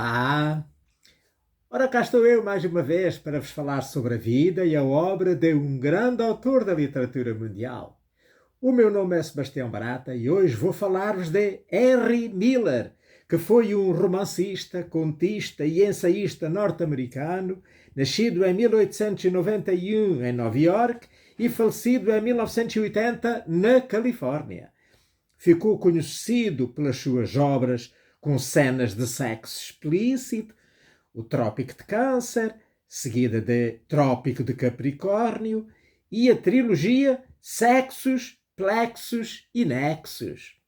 Olá! Ora, cá estou eu mais uma vez para vos falar sobre a vida e a obra de um grande autor da literatura mundial. O meu nome é Sebastião Barata e hoje vou falar-vos de Henry Miller, que foi um romancista, contista e ensaísta norte-americano, nascido em 1891 em Nova York e falecido em 1980 na Califórnia. Ficou conhecido pelas suas obras com cenas de sexo explícito, o Trópico de Câncer, seguida de Trópico de Capricórnio, e a trilogia Sexos, Plexos e Nexos.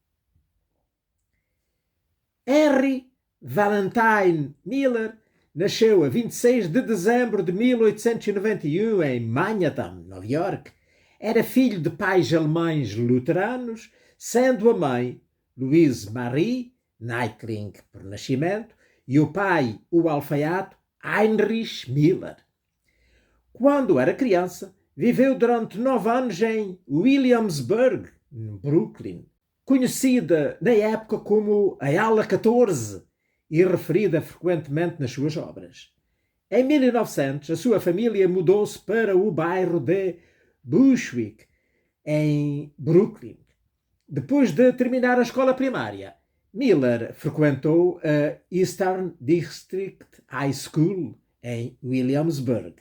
Henry Valentine Miller nasceu a 26 de dezembro de 1891 em Manhattan, Nova York. Era filho de pais alemães luteranos, sendo a mãe Louise Marie Neitling por nascimento e o pai, o alfaiate Heinrich Miller. Quando era criança, viveu durante 9 anos em Williamsburg, Brooklyn, conhecida na época como a Ala 14 e referida frequentemente nas suas obras. Em 1900, a sua família mudou-se para o bairro de Bushwick, em Brooklyn. Depois de terminar a escola primária, Miller frequentou a Eastern District High School em Williamsburg,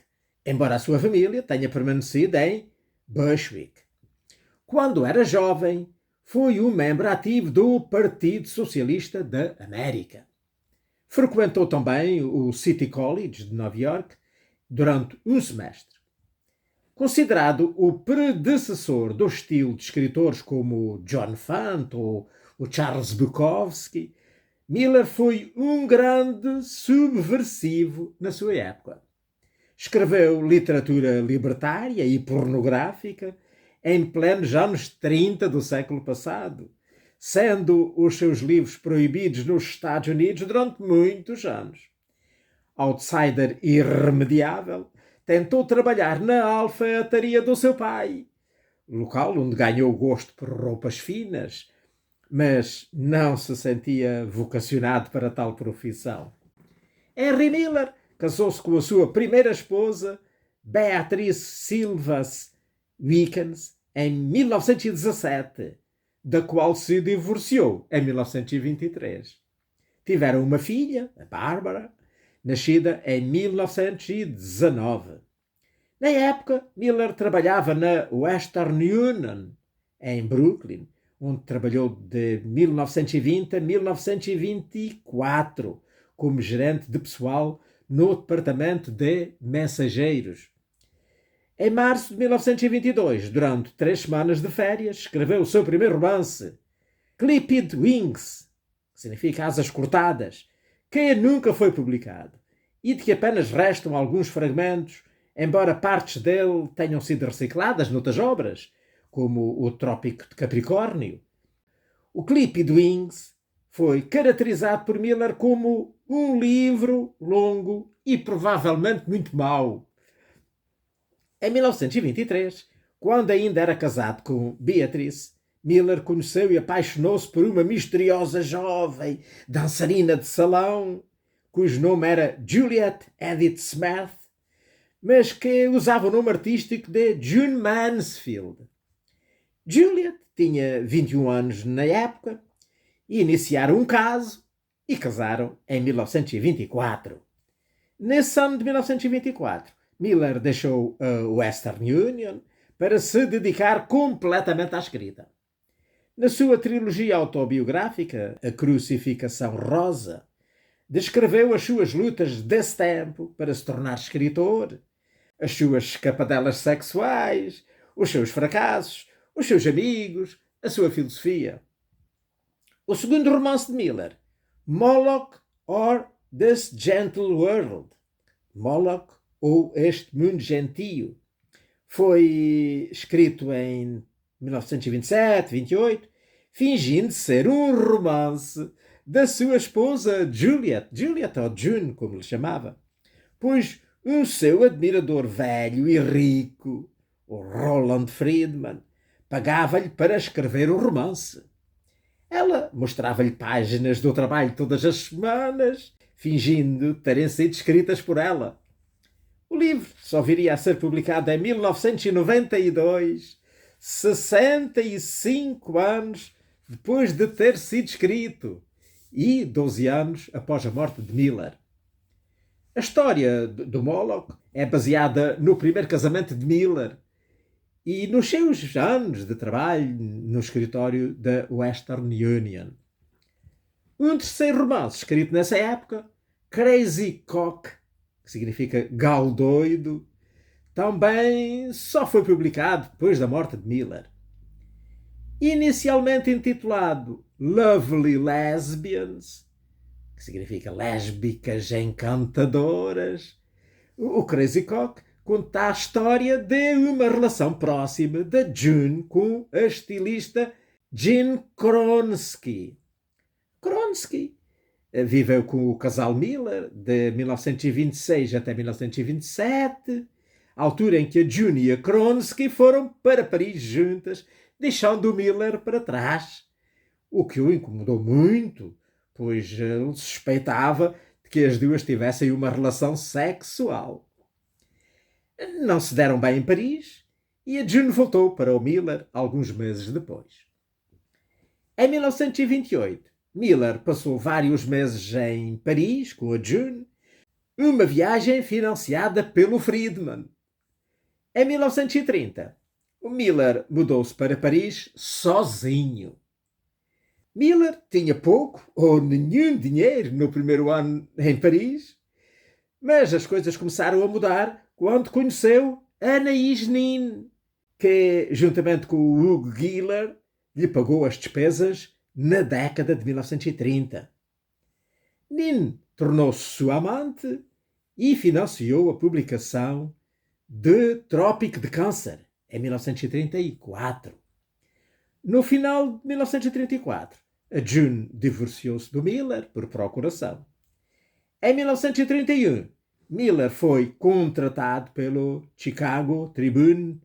embora a sua família tenha permanecido em Bushwick. Quando era jovem, foi um membro ativo do Partido Socialista da América. Frequentou também o City College de Nova York durante um semestre. Considerado o predecessor do estilo de escritores como John Fante ou o Charles Bukowski, Miller foi um grande subversivo na sua época. Escreveu literatura libertária e pornográfica em plenos anos 30 do século passado, sendo os seus livros proibidos nos Estados Unidos durante muitos anos. Outsider irremediável, tentou trabalhar na alfaiataria do seu pai, local onde ganhou gosto por roupas finas, mas não se sentia vocacionado para tal profissão. Henry Miller casou-se com a sua primeira esposa, Beatrice Silvas Wickens, em 1917, da qual se divorciou em 1923. Tiveram uma filha, a Bárbara, nascida em 1919. Na época, Miller trabalhava na Western Union, em Brooklyn, onde trabalhou de 1920 a 1924 como gerente de pessoal no departamento de mensageiros. Em março de 1922, durante 3 semanas de férias, escreveu o seu primeiro romance, Clipped Wings, que significa asas cortadas, que nunca foi publicado e de que apenas restam alguns fragmentos, embora partes dele tenham sido recicladas noutras obras, como o Trópico de Capricórnio. O Clipped Wings foi caracterizado por Miller como um livro longo e provavelmente muito mau. Em 1923, quando ainda era casado com Beatrice, Miller conheceu e apaixonou-se por uma misteriosa jovem dançarina de salão, cujo nome era Juliet Edith Smith, mas que usava o nome artístico de June Mansfield. Juliet tinha 21 anos na época e iniciaram um caso e casaram em 1924. Nesse ano de 1924, Miller deixou a Western Union para se dedicar completamente à escrita. Na sua trilogia autobiográfica, A Crucificação Rosa, descreveu as suas lutas desse tempo para se tornar escritor, as suas escapadelas sexuais, os seus fracassos, os seus amigos, a sua filosofia. O segundo romance de Miller, Moloch or This Gentle World, Moloch ou Este Mundo Gentio, foi escrito em 1927-28, fingindo ser um romance da sua esposa Juliet ou June, como lhe chamava, pois um seu admirador velho e rico, o Roland Friedman, pagava-lhe para escrever o romance. Ela mostrava-lhe páginas do trabalho todas as semanas, fingindo terem sido escritas por ela. O livro só viria a ser publicado em 1992, 65 anos depois de ter sido escrito e 12 anos após a morte de Miller. A história do Moloch é baseada no primeiro casamento de Miller e nos seus anos de trabalho no escritório da Western Union. Um terceiro romance escrito nessa época, Crazy Cock, que significa galo doido, também só foi publicado depois da morte de Miller. Inicialmente intitulado Lovely Lesbians, que significa lésbicas encantadoras, o Crazy Cock conta a história de uma relação próxima da June com a estilista Jean Kronsky. Kronsky viveu com o casal Miller de 1926 até 1927, altura em que a June e a Kronsky foram para Paris juntas, deixando o Miller para trás, o que o incomodou muito, pois ele suspeitava de que as duas tivessem uma relação sexual. Não se deram bem em Paris e a June voltou para o Miller alguns meses depois. Em 1928, Miller passou vários meses em Paris com a June, uma viagem financiada pelo Friedman. Em 1930, o Miller mudou-se para Paris sozinho. Miller tinha pouco ou nenhum dinheiro no primeiro ano em Paris, mas as coisas começaram a mudar quando conheceu Anaïs Nin, que, juntamente com o Hugo Giller, lhe pagou as despesas na década de 1930. Nin tornou-se sua amante e financiou a publicação de Trópico de Câncer, em 1934. No final de 1934, a June divorciou-se do Miller por procuração. Em 1931, Miller foi contratado pelo Chicago Tribune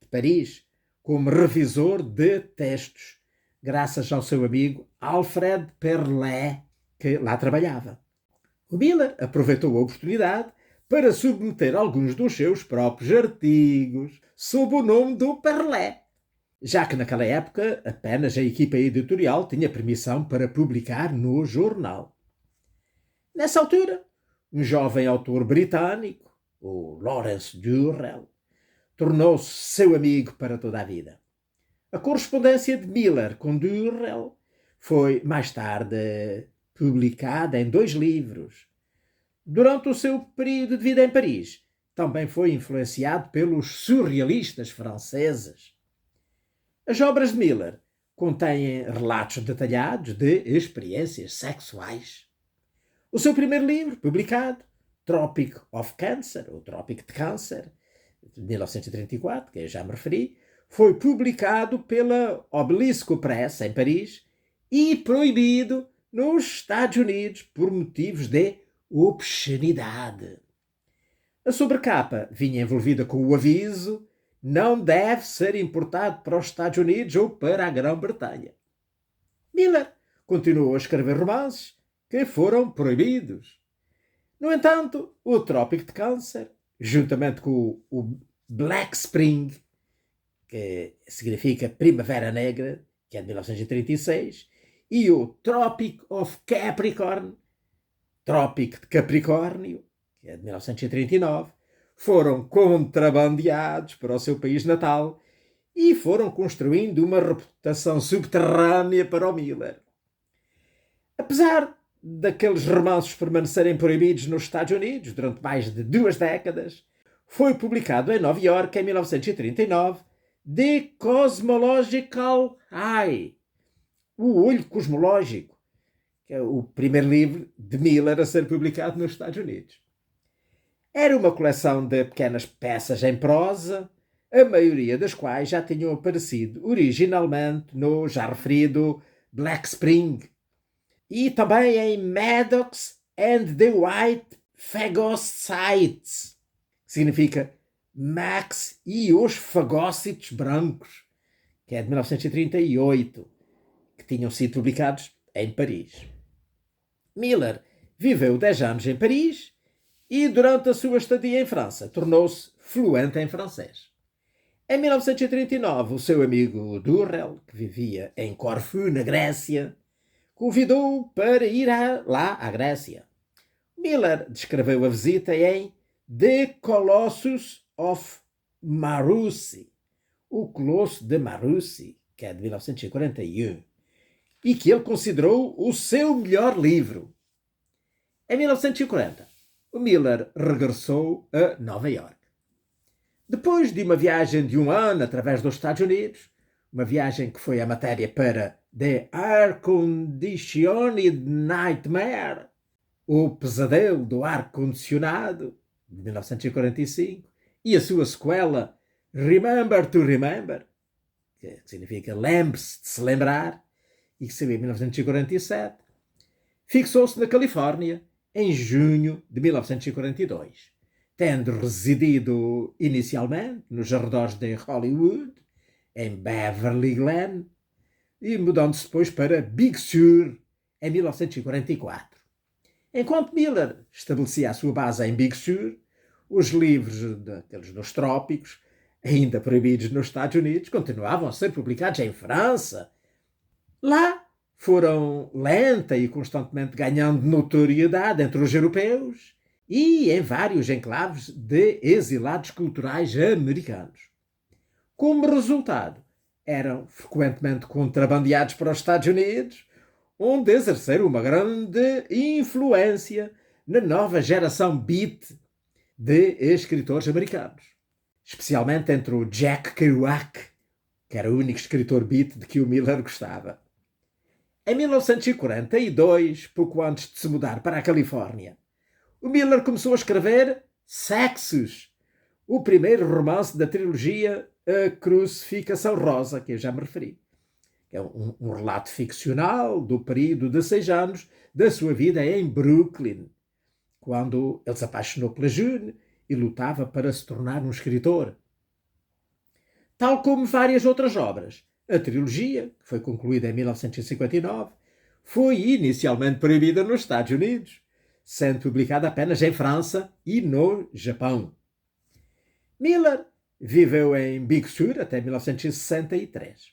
de Paris como revisor de textos, graças ao seu amigo Alfred Perlet, que lá trabalhava. O Miller aproveitou a oportunidade para submeter alguns dos seus próprios artigos sob o nome do Perlet, já que naquela época apenas a equipa editorial tinha permissão para publicar no jornal. Nessa altura, um jovem autor britânico, o Lawrence Durrell, tornou-se seu amigo para toda a vida. A correspondência de Miller com Durrell foi mais tarde publicada em 2 livros. Durante o seu período de vida em Paris, também foi influenciado pelos surrealistas franceses. As obras de Miller contêm relatos detalhados de experiências sexuais. O seu primeiro livro, publicado, Tropic of Cancer, ou Trópico de Câncer, de 1934, que eu já me referi, foi publicado pela Obelisco Press, em Paris, e proibido nos Estados Unidos por motivos de obscenidade. A sobrecapa vinha envolvida com o aviso: não deve ser importado para os Estados Unidos ou para a Grã-Bretanha. Miller continuou a escrever romances que foram proibidos. No entanto, o Trópico de Câncer, juntamente com o Black Spring, que significa Primavera Negra, que é de 1936, e o Tropic of Capricorn, Trópico de Capricórnio, que é de 1939, foram contrabandeados para o seu país natal e foram construindo uma reputação subterrânea para o Miller. Apesar daqueles romances permanecerem proibidos nos Estados Unidos durante mais de 2 décadas, foi publicado em Nova Iorque em 1939 The Cosmological Eye, o Olho Cosmológico, que é o primeiro livro de Miller a ser publicado nos Estados Unidos. Era uma coleção de pequenas peças em prosa, a maioria das quais já tinham aparecido originalmente no já referido Black Spring e também em Maddox and the White Phagocytes, que significa Max e os Fagócitos Brancos, que é de 1938, que tinham sido publicados em Paris. Miller Viveu 10 anos em Paris e, durante a sua estadia em França, tornou-se fluente em francês. Em 1939, o seu amigo Durrell, que vivia em Corfu, na Grécia, convidou-o para ir lá à Grécia. Miller descreveu a visita em The Colossus of Marussi, o Colosso de Marussi, que é de 1941, e que ele considerou o seu melhor livro. Em 1940, o Miller regressou a Nova York. Depois de uma viagem de um ano através dos Estados Unidos, uma viagem que foi a matéria para The Air Conditioned Nightmare, o pesadelo do ar-condicionado, de 1945, e a sua sequela Remember to Remember, que significa lembre-se de se lembrar, e que saiu em 1947, fixou-se na Califórnia em junho de 1942, tendo residido inicialmente nos arredores de Hollywood, em Beverly Glen, e mudando-se depois para Big Sur em 1944. Enquanto Miller estabelecia a sua base em Big Sur, os livros daqueles dos trópicos, ainda proibidos nos Estados Unidos, continuavam a ser publicados em França. Lá foram lenta e constantemente ganhando notoriedade entre os europeus e em vários enclaves de exilados culturais americanos. Como resultado, eram frequentemente contrabandeados para os Estados Unidos, onde exerceram uma grande influência na nova geração beat de escritores americanos, especialmente entre o Jack Kerouac, que era o único escritor beat de que o Miller gostava. Em 1942, pouco antes de se mudar para a Califórnia, o Miller começou a escrever Sexos, o primeiro romance da trilogia A Crucificação Rosa, que eu já me referi. É um relato ficcional do período de 6 anos da sua vida em Brooklyn, quando ele se apaixonou pela June e lutava para se tornar um escritor. Tal como várias outras obras, a trilogia, que foi concluída em 1959, foi inicialmente proibida nos Estados Unidos, sendo publicada apenas em França e no Japão. Miller viveu em Big Sur até 1963.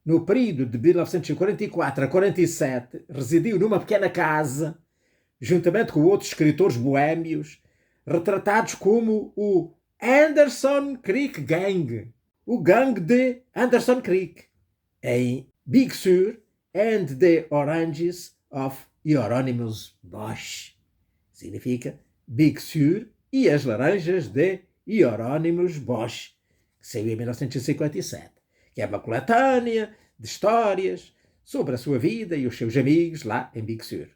No período de 1944 a 1947, residiu numa pequena casa, juntamente com outros escritores boémios, retratados como o Anderson Creek Gang, o gangue de Anderson Creek, em Big Sur and the Oranges of Hieronymus Bosch. Significa Big Sur e as Laranjas de Hieronymus Bosch, que saiu em 1957, que é uma coletânea de histórias sobre a sua vida e os seus amigos lá em Big Sur.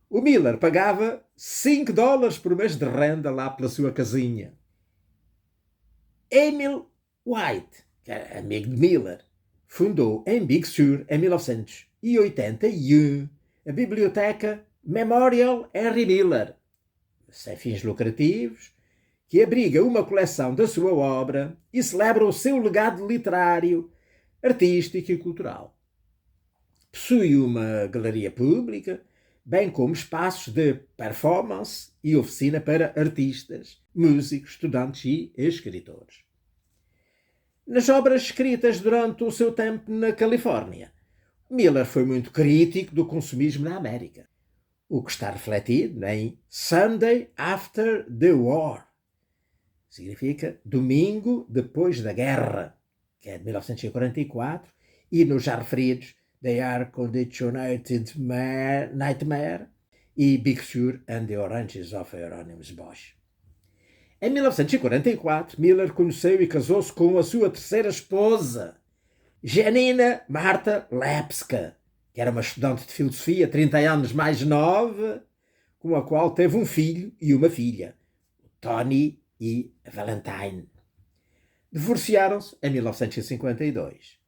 O Miller pagava $5 por mês de renda lá pela sua casinha. Emil White, que era amigo de Miller, fundou em Big Sur em 1981 a biblioteca Memorial Henry Miller, sem fins lucrativos, que abriga uma coleção da sua obra e celebra o seu legado literário, artístico e cultural. Possui uma galeria pública, bem como espaços de performance e oficina para artistas, músicos, estudantes e escritores. Nas obras escritas durante o seu tempo na Califórnia, Miller foi muito crítico do consumismo na América, o que está refletido em Sunday After the War. Significa domingo depois da guerra, que é de 1944, e nos já referidos The Air Conditioned Nightmare e Big Sur and the Oranges of Hieronymus Bosch. Em 1944, Miller conheceu e casou-se com a sua terceira esposa, Janina Marta Lepska, que era uma estudante de filosofia 30 anos mais nova, com a qual teve um filho e uma filha, Tony e Valentine. Divorciaram-se em 1952.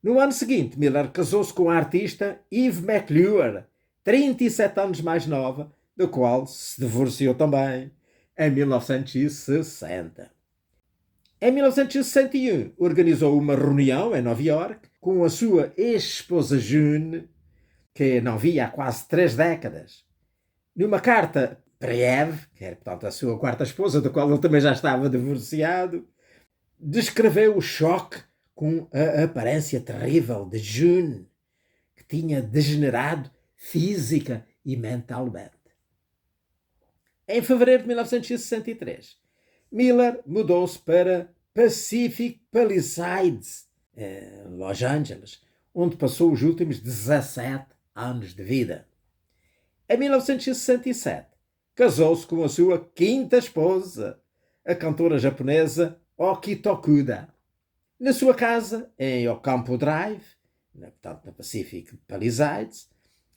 No ano seguinte, Miller casou-se com a artista Eve McClure, 37 anos mais nova, da qual se divorciou também em 1960. Em 1961, organizou uma reunião em Nova York com a sua ex-esposa June, que não via há quase 3 décadas. Numa carta para Eve, que era, portanto, a sua quarta esposa, da qual ele também já estava divorciado, descreveu o choque com a aparência terrível de June, que tinha degenerado física e mentalmente. Em fevereiro de 1963, Miller mudou-se para Pacific Palisades, Los Angeles, onde passou os últimos 17 anos de vida. Em 1967, casou-se com a sua quinta esposa, a cantora japonesa Oki Tokuda. Na sua casa, em Ocampo Drive, portanto na Pacific Palisades,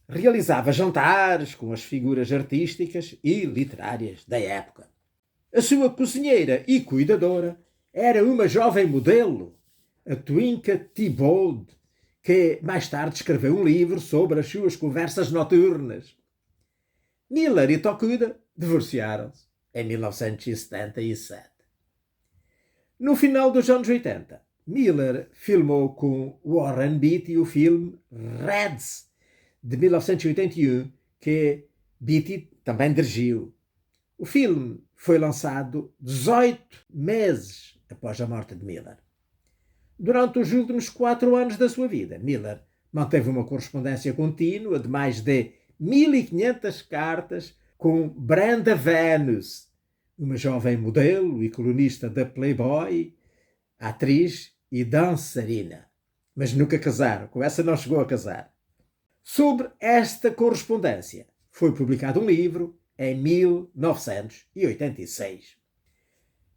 realizava jantares com as figuras artísticas e literárias da época. A sua cozinheira e cuidadora era uma jovem modelo, a Twinka Thibault, que mais tarde escreveu um livro sobre as suas conversas noturnas. Miller e Tokuda divorciaram-se em 1977. No final dos anos 80, Miller filmou com Warren Beatty o filme Reds, de 1981, que Beatty também dirigiu. O filme foi lançado 18 meses após a morte de Miller. Durante os últimos 4 anos da sua vida, Miller manteve uma correspondência contínua de mais de 1500 cartas com Brenda Venus, uma jovem modelo e colunista da Playboy, atriz e dançarina. Mas nunca casaram, com essa não chegou a casar. Sobre esta correspondência foi publicado um livro em 1986.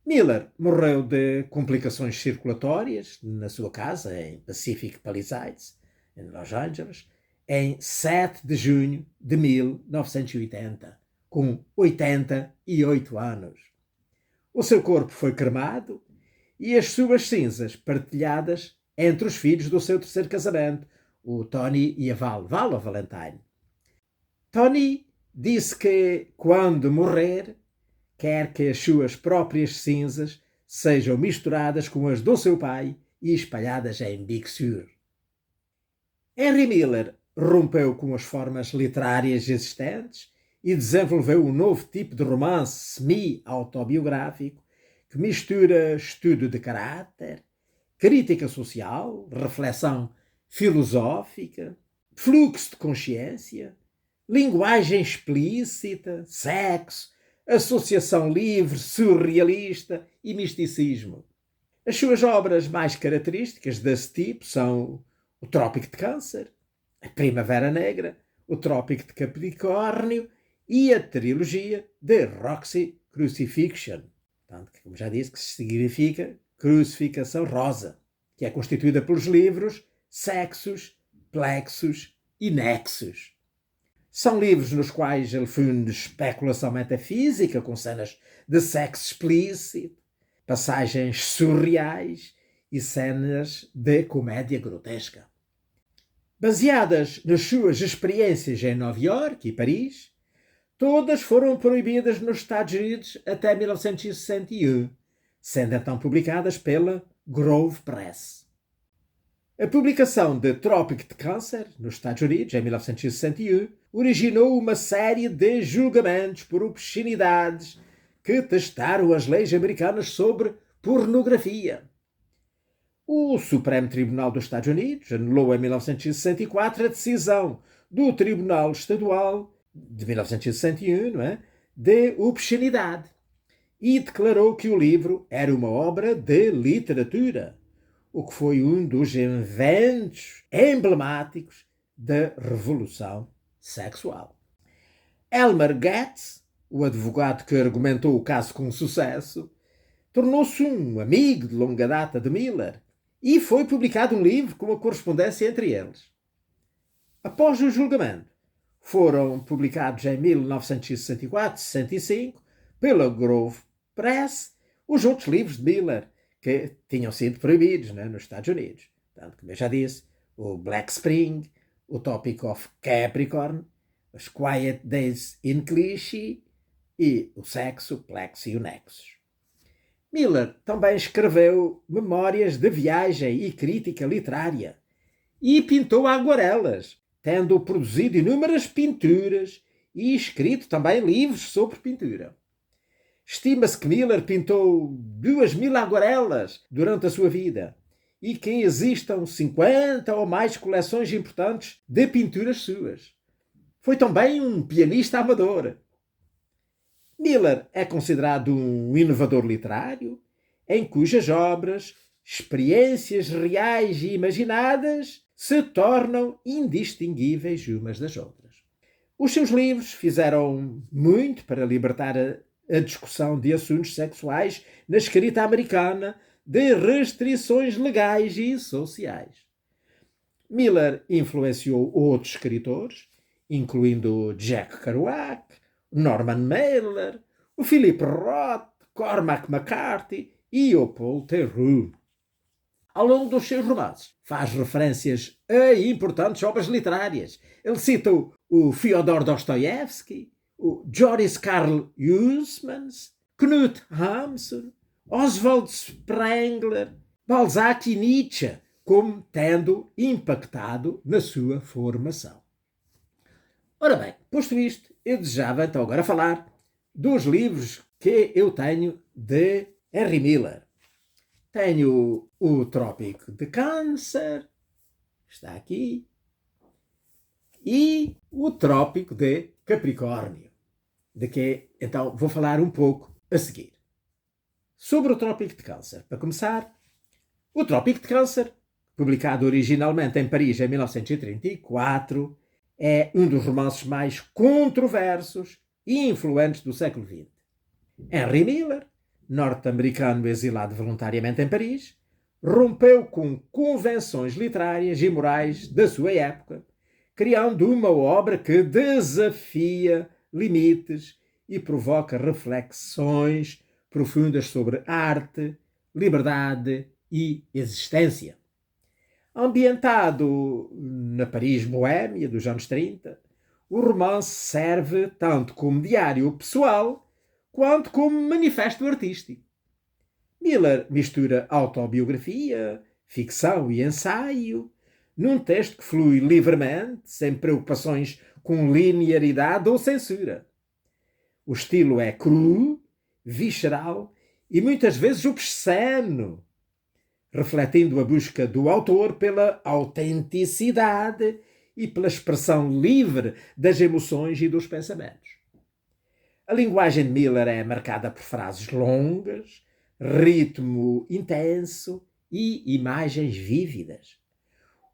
Miller morreu de complicações circulatórias na sua casa em Pacific Palisades, em Los Angeles, em 7 de junho de 1980, com 88 anos. O seu corpo foi cremado e as suas cinzas partilhadas entre os filhos do seu terceiro casamento, o Tony e a Val ou Valentine. Tony disse que, quando morrer, quer que as suas próprias cinzas sejam misturadas com as do seu pai e espalhadas em Big Sur. Henry Miller rompeu com as formas literárias existentes e desenvolveu um novo tipo de romance semi-autobiográfico que mistura estudo de caráter, crítica social, reflexão filosófica, fluxo de consciência, linguagem explícita, sexo, associação livre, surrealista e misticismo. As suas obras mais características desse tipo são O Trópico de Câncer, A Primavera Negra, O Trópico de Capricórnio e a trilogia de Roxy Crucifixion, portanto, como já disse, que significa Crucificação Rosa, que é constituída pelos livros Sexos, Plexos e Nexos. São livros nos quais ele funde especulação metafísica com cenas de sexo explícito, passagens surreais e cenas de comédia grotesca. Baseadas nas suas experiências em Nova Iorque e Paris, todas foram proibidas nos Estados Unidos até 1961, sendo então publicadas pela Grove Press. A publicação de Trópico de Câncer, nos Estados Unidos, em 1961, originou uma série de julgamentos por obscenidades que testaram as leis americanas sobre pornografia. O Supremo Tribunal dos Estados Unidos anulou em 1964 a decisão do Tribunal Estadual de 1961, de obscenidade, e declarou que o livro era uma obra de literatura, o que foi um dos eventos emblemáticos da Revolução Sexual. Elmer Getz, o advogado que argumentou o caso com sucesso, tornou-se um amigo de longa data de Miller e foi publicado um livro com a correspondência entre eles. Após o julgamento, foram publicados em 1964-65 pela Grove Press os outros livros de Miller que tinham sido proibidos nos Estados Unidos. Portanto, como eu já disse, o Black Spring, o Topic of Capricorn, os Quiet Days in Clichy e o Sexo, Plexo e o Nexus. Miller também escreveu memórias de viagem e crítica literária e pintou aguarelas, tendo produzido inúmeras pinturas e escrito também livros sobre pintura. Estima-se que Miller pintou 2.000 aguarelas durante a sua vida e que existam 50 ou mais coleções importantes de pinturas suas. Foi também um pianista amador. Miller é considerado um inovador literário em cujas obras experiências reais e imaginadas se tornam indistinguíveis umas das outras. Os seus livros fizeram muito para libertar a discussão de assuntos sexuais na escrita americana de restrições legais e sociais. Miller influenciou outros escritores, incluindo Jack Kerouac, Norman Mailer, o Philip Roth, Cormac McCarthy e o Paul Theroux. Ao longo dos seus romances, faz referências a importantes obras literárias. Ele cita o Fyodor Dostoiévski, o Joris Karl Huysmans, Knut Hamsun, Oswald Spengler, Balzac e Nietzsche, como tendo impactado na sua formação. Ora bem, posto isto, eu desejava então agora falar dos livros que eu tenho de Henry Miller. Tenho o Trópico de Câncer, está aqui, e o Trópico de Capricórnio, de que então vou falar um pouco a seguir. Sobre o Trópico de Câncer, para começar, o Trópico de Câncer, publicado originalmente em Paris em 1934, é um dos romances mais controversos e influentes do século XX. Henry Miller, norte-americano exilado voluntariamente em Paris, rompeu com convenções literárias e morais da sua época, criando uma obra que desafia limites e provoca reflexões profundas sobre arte, liberdade e existência. Ambientado na Paris boêmia dos anos 30, o romance serve tanto como diário pessoal quanto como manifesto artístico. Miller mistura autobiografia, ficção e ensaio, num texto que flui livremente, sem preocupações com linearidade ou censura. O estilo é cru, visceral e muitas vezes obsceno, refletindo a busca do autor pela autenticidade e pela expressão livre das emoções e dos pensamentos. A linguagem de Miller é marcada por frases longas, ritmo intenso e imagens vívidas.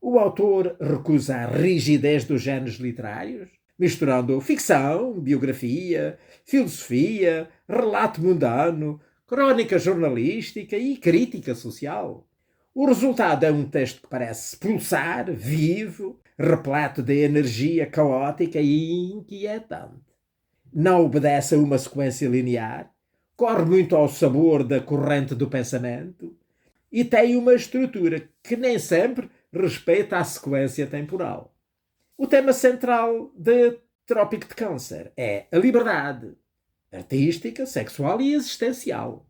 O autor recusa a rigidez dos géneros literários, misturando ficção, biografia, filosofia, relato mundano, crónica jornalística e crítica social. O resultado é um texto que parece pulsar, vivo, repleto de energia caótica e inquietante. Não obedece a uma sequência linear, corre muito ao sabor da corrente do pensamento e tem uma estrutura que nem sempre respeita a sequência temporal. O tema central de Trópico de Câncer é a liberdade artística, sexual e existencial.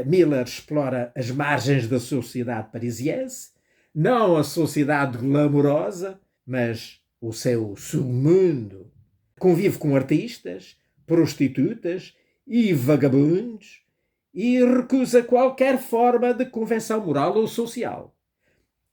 Miller explora as margens da sociedade parisiense, não a sociedade glamourosa, mas o seu submundo. Convive com artistas, prostitutas e vagabundos e recusa qualquer forma de convenção moral ou social.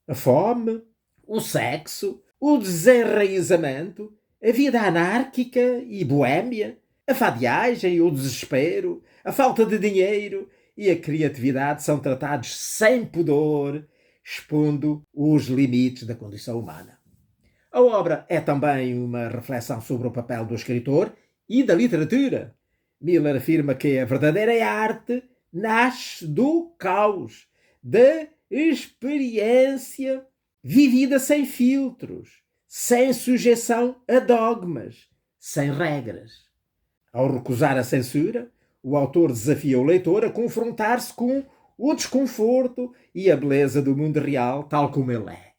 A fome, o sexo, o desenraizamento, a vida anárquica e boêmia, a fadiagem, o desespero, a falta de dinheiro e a criatividade são tratados sem pudor, expondo os limites da condição humana. A obra é também uma reflexão sobre o papel do escritor e da literatura. Miller afirma que a verdadeira arte nasce do caos, da experiência vivida sem filtros, sem sujeição a dogmas, sem regras. Ao recusar a censura, o autor desafia o leitor a confrontar-se com o desconforto e a beleza do mundo real tal como ele é.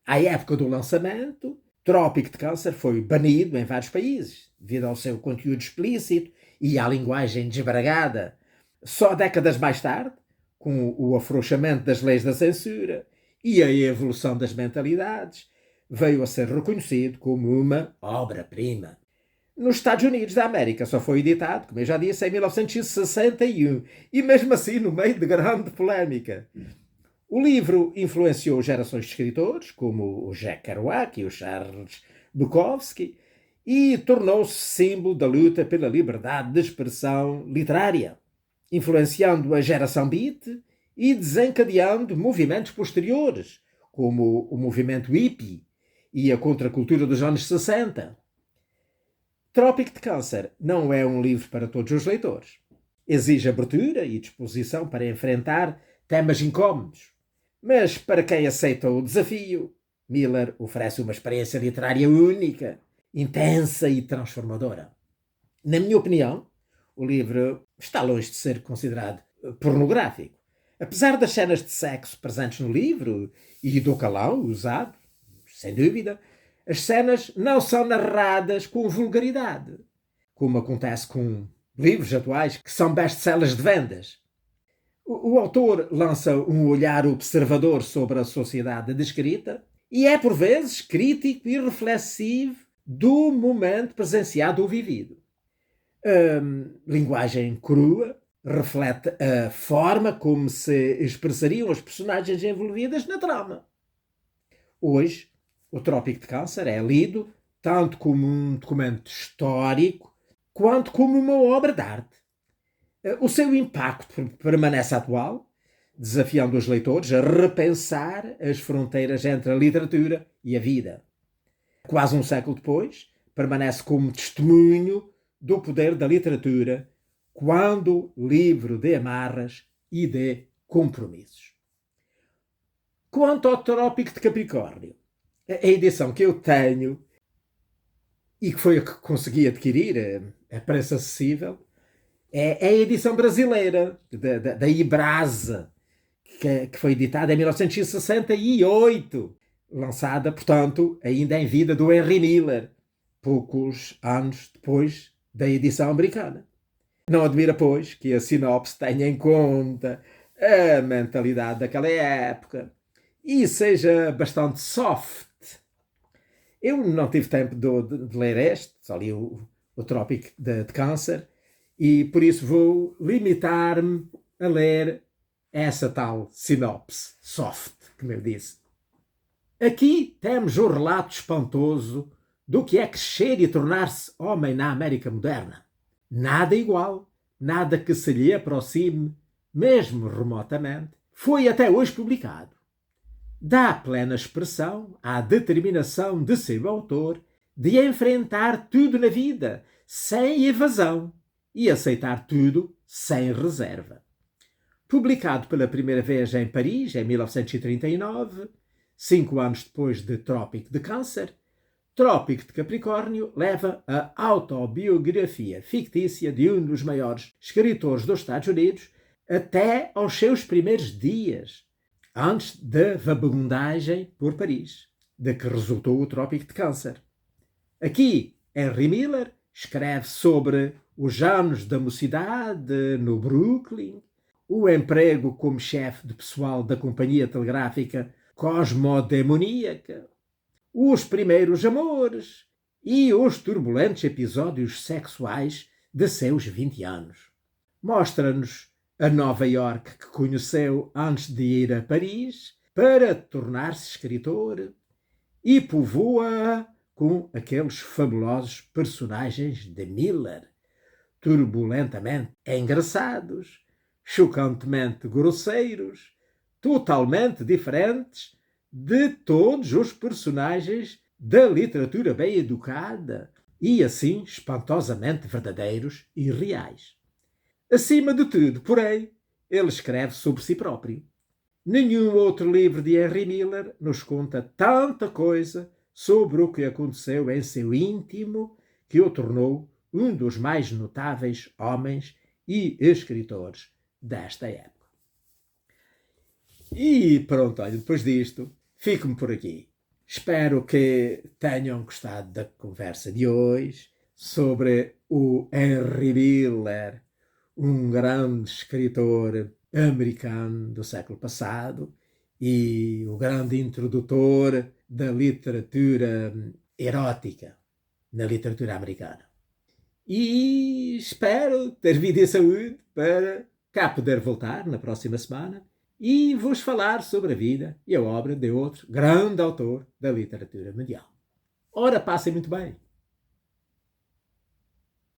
À época do lançamento, Trópico de Câncer foi banido em vários países, devido ao seu conteúdo explícito e à linguagem desbragada. Só décadas mais tarde, com o afrouxamento das leis da censura e a evolução das mentalidades, veio a ser reconhecido como uma obra-prima. Nos Estados Unidos da América só foi editado, como eu já disse, em 1961, e mesmo assim no meio de grande polémica. O livro influenciou gerações de escritores, como o Jack Kerouac e o Charles Bukowski, e tornou-se símbolo da luta pela liberdade de expressão literária, influenciando a geração beat e desencadeando movimentos posteriores, como o movimento hippie e a contracultura dos anos 60. Trópico de Câncer não é um livro para todos os leitores. Exige abertura e disposição para enfrentar temas incómodos. Mas para quem aceita o desafio, Miller oferece uma experiência literária única, intensa e transformadora. Na minha opinião, o livro está longe de ser considerado pornográfico. Apesar das cenas de sexo presentes no livro e do calão usado, sem dúvida, as cenas não são narradas com vulgaridade, como acontece com livros atuais que são best-sellers de vendas. O autor lança um olhar observador sobre a sociedade descrita e é, por vezes, crítico e reflexivo do momento presenciado ou vivido. A linguagem crua reflete a forma como se expressariam as personagens envolvidas na trama. Hoje, o Trópico de Câncer é lido tanto como um documento histórico quanto como uma obra de arte. O seu impacto permanece atual, desafiando os leitores a repensar as fronteiras entre a literatura e a vida. Quase um século depois, permanece como testemunho do poder da literatura quando livro de amarras e de compromissos. Quanto ao Trópico de Capricórnio, a edição que eu tenho e que foi a que consegui adquirir a preço acessível é a edição brasileira da Ibrasa, que foi editada em 1968, lançada, portanto, ainda em vida do Henry Miller, poucos anos depois da edição americana. Não admira, pois, que a sinopse tenha em conta a mentalidade daquela época e seja bastante soft. Eu não tive tempo de ler este, só li o Trópico de Câncer, e por isso vou limitar-me a ler essa tal sinopse soft, como eu disse. Aqui temos o relato espantoso do que é crescer e tornar-se homem na América moderna. Nada igual, nada que se lhe aproxime, mesmo remotamente, foi até hoje publicado. Dá plena expressão à determinação de seu autor de enfrentar tudo na vida, sem evasão, e aceitar tudo sem reserva. Publicado pela primeira vez em Paris, em 1939, 5 anos depois de Trópico de Câncer, Trópico de Capricórnio leva a autobiografia fictícia de um dos maiores escritores dos Estados Unidos até aos seus primeiros dias, antes da vagabundagem por Paris, de que resultou o Trópico de Câncer. Aqui, Henry Miller escreve sobre os anos da mocidade no Brooklyn, o emprego como chefe de pessoal da companhia telegráfica cosmodemoníaca, os primeiros amores e os turbulentos episódios sexuais de seus 20 anos. Mostra-nos a Nova Iorque que conheceu antes de ir a Paris para tornar-se escritor e povoa-a com aqueles fabulosos personagens de Miller, turbulentamente engraçados, chocantemente grosseiros, totalmente diferentes de todos os personagens da literatura bem educada e assim espantosamente verdadeiros e reais. Acima de tudo, porém, ele escreve sobre si próprio. Nenhum outro livro de Henry Miller nos conta tanta coisa sobre o que aconteceu em seu íntimo que o tornou um dos mais notáveis homens e escritores desta época. E pronto, olha, depois disto, fico-me por aqui. Espero que tenham gostado da conversa de hoje sobre o Henry Miller, um grande escritor americano do século passado e o grande introdutor da literatura erótica na literatura americana. e espero ter vida e saúde para cá poder voltar na próxima semana e vos falar sobre a vida e a obra de outro grande autor da literatura mundial. Ora, passem muito bem.